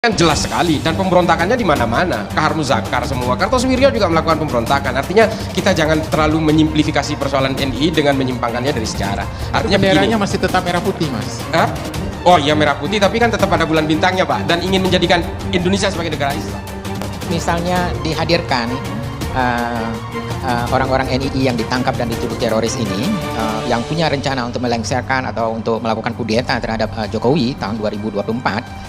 Kan jelas sekali, dan pemberontakannya di mana-mana. Kahar Muzakar semua, Kartosuwiryo juga melakukan pemberontakan. Artinya kita jangan terlalu menyimplifikasi persoalan NII dengan menyimpangkannya dari sejarah. Artinya benderanya masih tetap merah putih, Mas. Hah? Oh iya, merah putih, tapi kan tetap ada bulan bintangnya, Pak, dan ingin menjadikan Indonesia sebagai negara Islam. Misalnya dihadirkan orang-orang NII yang ditangkap dan dituduh teroris ini, yang punya rencana untuk melengsarkan atau untuk melakukan kudeta terhadap Jokowi tahun 2024.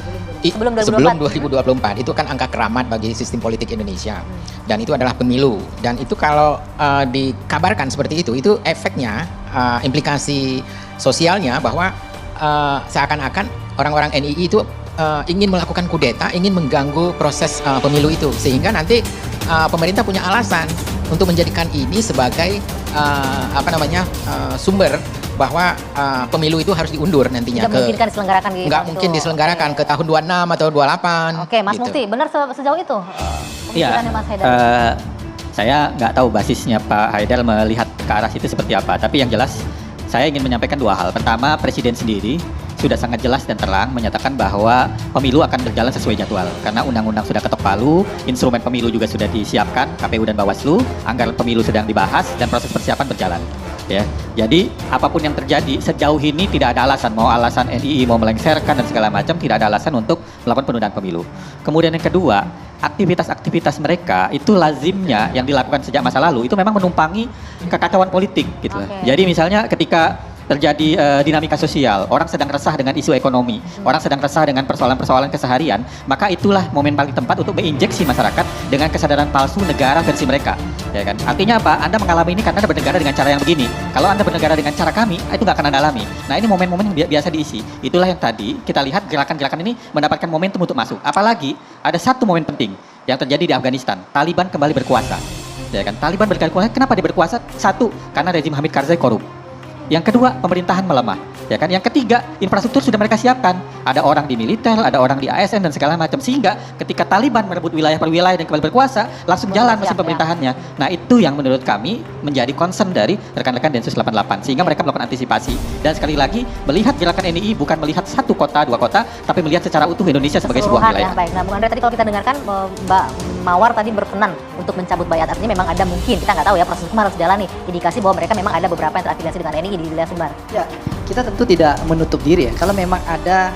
Sebelum 2024 itu kan angka keramat bagi sistem politik Indonesia, dan itu adalah pemilu, dan itu kalau dikabarkan seperti itu efeknya, implikasi sosialnya bahwa seakan-akan orang-orang NII itu ingin melakukan kudeta, ingin mengganggu proses pemilu itu, sehingga nanti pemerintah punya alasan untuk menjadikan ini sebagai sumber bahwa pemilu itu harus diundur nantinya. Tidak memungkinkan diselenggarakan gitu. Nggak mungkin diselenggarakan ke tahun 26 atau 28. Oke, Mas gitu. Mufti, benar sejauh itu pemikirannya Mas Haidar? Saya nggak tahu basisnya Pak Haidar melihat ke arah situ seperti apa, tapi yang jelas saya ingin menyampaikan dua hal. Pertama, Presiden sendiri sudah sangat jelas dan terang menyatakan bahwa pemilu akan berjalan sesuai jadwal. Karena undang-undang sudah ketok palu, instrumen pemilu juga sudah disiapkan, KPU dan Bawaslu, anggaran pemilu sedang dibahas, dan proses persiapan berjalan. Ya, jadi apapun yang terjadi sejauh ini tidak ada alasan, mau alasan NII mau melengsarkan dan segala macam, tidak ada alasan untuk melakukan penundaan pemilu. Kemudian yang kedua, aktivitas-aktivitas mereka itu lazimnya yang dilakukan sejak masa lalu itu memang menumpangi kekacauan politik gitu. Jadi misalnya ketika terjadi dinamika sosial, orang sedang resah dengan isu ekonomi, orang sedang resah dengan persoalan-persoalan keseharian, maka itulah momen paling tepat untuk menginjeksi masyarakat dengan kesadaran palsu negara versi mereka, ya kan? Artinya apa? Anda mengalami ini karena Anda bernegara dengan cara yang begini. Kalau Anda bernegara dengan cara kami, itu nggak akan Anda alami. Nah, ini momen-momen yang biasa diisi. Itulah yang tadi kita lihat gerakan-gerakan ini mendapatkan momentum untuk masuk. Apalagi ada satu momen penting yang terjadi di Afghanistan. Taliban kembali berkuasa, ya kan? Taliban berkuasa. Kenapa dia berkuasa? Satu, karena rezim Hamid Karzai korup. Yang kedua, pemerintahan melemah, ya kan? Yang ketiga, infrastruktur sudah mereka siapkan. Ada orang di militer, ada orang di ASN dan segala macam, sehingga ketika Taliban merebut wilayah per wilayah dan kembali berkuasa, langsung jalan mesin pemerintahannya. Nah, itu yang menurut kami menjadi concern dari rekan-rekan Densus 88, sehingga mereka melakukan antisipasi. Dan sekali lagi, melihat gerakan NII bukan melihat satu kota, dua kota, tapi melihat secara utuh Indonesia sebagai sebuah wilayah. Baik, nah Bung Andre, tadi kalau kita dengarkan Mbak Mawar tadi berkenan untuk mencabut bayat, artinya memang ada mungkin, kita nggak tahu ya, proses hukum harus jalani, indikasi bahwa mereka memang ada beberapa yang terafiliasi dengan NII di wilayah Sumbar. Ya, kita tentu tidak menutup diri ya, kalau memang ada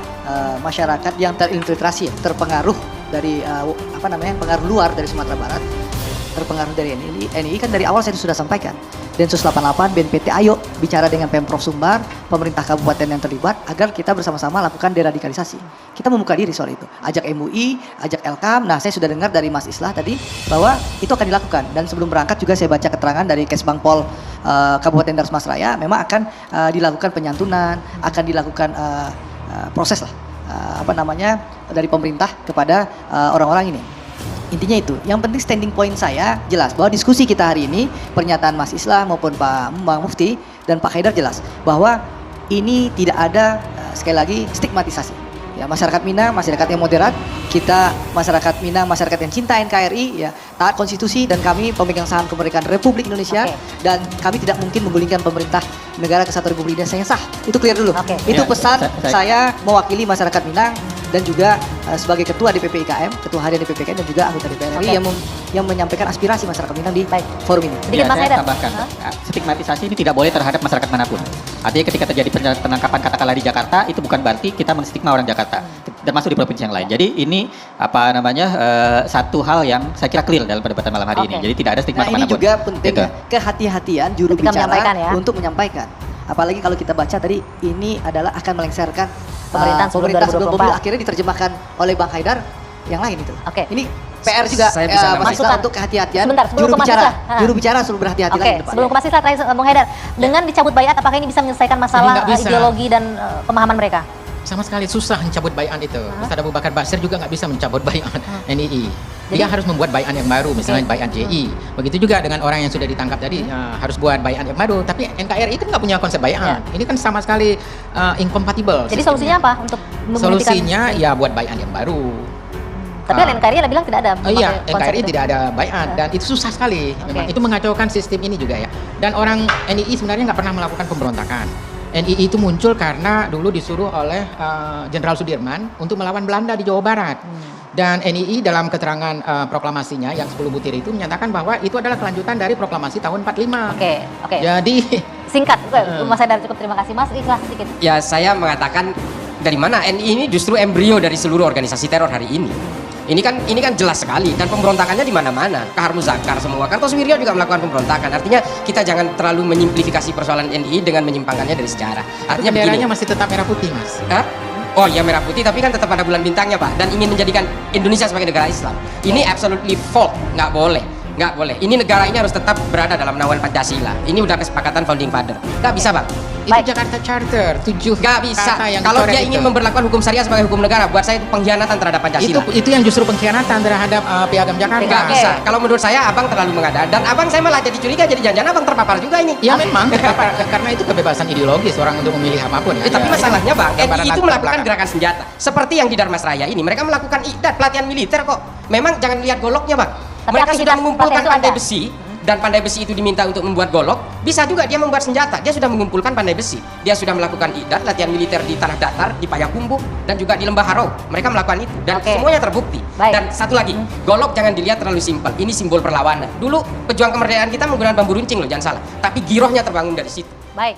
masyarakat yang terinfiltrasi, terpengaruh dari pengaruh luar dari Sumatera Barat, terpengaruh dari NII kan dari awal saya sudah sampaikan. Densus 88, BNPT, ayo bicara dengan Pemprov Sumbar, pemerintah kabupaten yang terlibat agar kita bersama-sama lakukan deradikalisasi. Kita membuka diri soal itu. Ajak MUI, ajak Elkam. Nah, saya sudah dengar dari Mas Islah tadi bahwa itu akan dilakukan. Dan sebelum berangkat juga saya baca keterangan dari Kesbangpol Kabupaten Darmas Raya, memang akan dilakukan penyantunan, akan dilakukan proses lah, dari pemerintah kepada orang-orang ini. Intinya itu, yang penting standing point saya jelas bahwa diskusi kita hari ini, pernyataan Mas Islah maupun Pak Mufti dan Pak Haidar jelas bahwa ini tidak ada sekali lagi stigmatisasi. Ya, masyarakat Minang, masyarakat yang moderat, kita masyarakat Minang, masyarakat yang cinta NKRI, ya, taat konstitusi, dan kami pemegang saham kemerdekaan Republik Indonesia, dan kami tidak mungkin menggulingkan pemerintah negara kesatuan Republik Indonesia yang sah. Itu clear dulu. Itu pesan saya mewakili masyarakat Minang dan juga sebagai ketua DPP IKM, ketua harian DPP IKM, dan juga anggota DPR RI yang menyampaikan aspirasi masyarakat Minang di forum ini. Ya, saya tambahkan, stigmatisasi ini tidak boleh terhadap masyarakat manapun. Artinya ketika terjadi penangkapan katakanlah di Jakarta, itu bukan berarti kita menstigma orang Jakarta, termasuk di provinsi yang lain. Jadi ini satu hal yang saya kira clear dalam perdebatan malam hari ini. Jadi tidak ada stigma manapun. Ini juga penting ya, kehati-hatian juru bicara untuk menyampaikan. Apalagi kalau kita baca tadi, ini adalah akan melengsarkan pemerintah sebelum pemilu, akhirnya diterjemahkan oleh Bang Haidar yang lain itu. Ini PR juga Mas Islah untuk kehati-hatian. Juru bicara suruh berhati-hati lagi depan. Sebelum ke Mas Islah, Bang Haidar, dengan dicabut bayat, apakah ini bisa menyelesaikan masalah ideologi dan pemahaman mereka? Sama sekali susah mencabut bayan itu. Ustaz Abu Bakar Basir juga nggak bisa mencabut bayan NII. Dia harus membuat bayan yang baru, misalnya bayan JI. Begitu juga dengan orang yang sudah ditangkap tadi, harus buat bayan yang baru. Tapi NKRI itu nggak punya konsep bayan. Ini kan sama sekali incompatible. Jadi solusinya apa untuk solusinya ya buat bayan yang baru. Tapi kan NKRI bilang tidak ada. Iya, NKRI tidak ada bayan dan itu susah sekali. Memang itu mengacaukan sistem ini juga ya. Dan orang NII sebenarnya nggak pernah melakukan pemberontakan. NII itu muncul karena dulu disuruh oleh Jenderal Sudirman untuk melawan Belanda di Jawa Barat. Dan NII dalam keterangan proklamasinya yang 10 butir itu menyatakan bahwa itu adalah kelanjutan dari proklamasi tahun 45. Oke. Jadi Singkat, Mas Haidar, cukup terima kasih Mas. Ikhlas sedikit. Ya, saya mengatakan dari mana NII ini justru embrio dari seluruh organisasi teror hari ini. Ini kan jelas sekali, dan pemberontakannya di mana-mana. Kahar Muzakar semua. Kartosuwiryo juga melakukan pemberontakan. Artinya kita jangan terlalu menyimplifikasi persoalan NII dengan menyimpangkannya dari sejarah. Artinya benderanya begini. masih tetap merah putih, Mas. Hah? Oh ya, merah putih, tapi kan tetap ada bulan bintangnya, Pak, dan ingin menjadikan Indonesia sebagai negara Islam. Ini absolutely false, nggak boleh. Ini negara ini harus tetap berada dalam naungan Pancasila. Ini udah kesepakatan founding father. Nggak bisa, Bang. Itu Jakarta Charter 7 Nggak bisa. kata yang Kalau dicoret dia ingin itu. memperlakukan hukum syariah sebagai hukum negara, buat saya itu pengkhianatan terhadap Pancasila. itu yang justru pengkhianatan terhadap Piagam Jakarta. Nggak bisa. Kalau menurut saya abang terlalu mengada, dan abang saya malah jadi curiga, jadi jangan-jangan abang terpapar juga ini. Ya memang karena itu kebebasan ideologis orang untuk memilih apapun. Tapi masalahnya, Bang, gambaran NII itu latar melakukan belakang. gerakan senjata. Seperti yang di Darmas Raya ini, mereka melakukan idat, pelatihan militer kok. Memang jangan lihat goloknya, Bang. Tapi Mereka sudah aktivitas mengumpulkan pelatihan itu pandai ada. besi, dan pandai besi itu diminta untuk membuat golok. Bisa juga dia membuat senjata. Dia sudah mengumpulkan pandai besi. Dia sudah melakukan idat, latihan militer di tanah datar, di Payakumbuh, dan juga di Lembah Harau. Mereka melakukan itu, dan Oke. semuanya terbukti. Baik. Dan satu lagi, golok jangan dilihat terlalu simpel. Ini simbol perlawanan. Dulu pejuang kemerdekaan kita menggunakan bambu runcing loh, jangan salah. Tapi girohnya terbangun dari situ. Baik.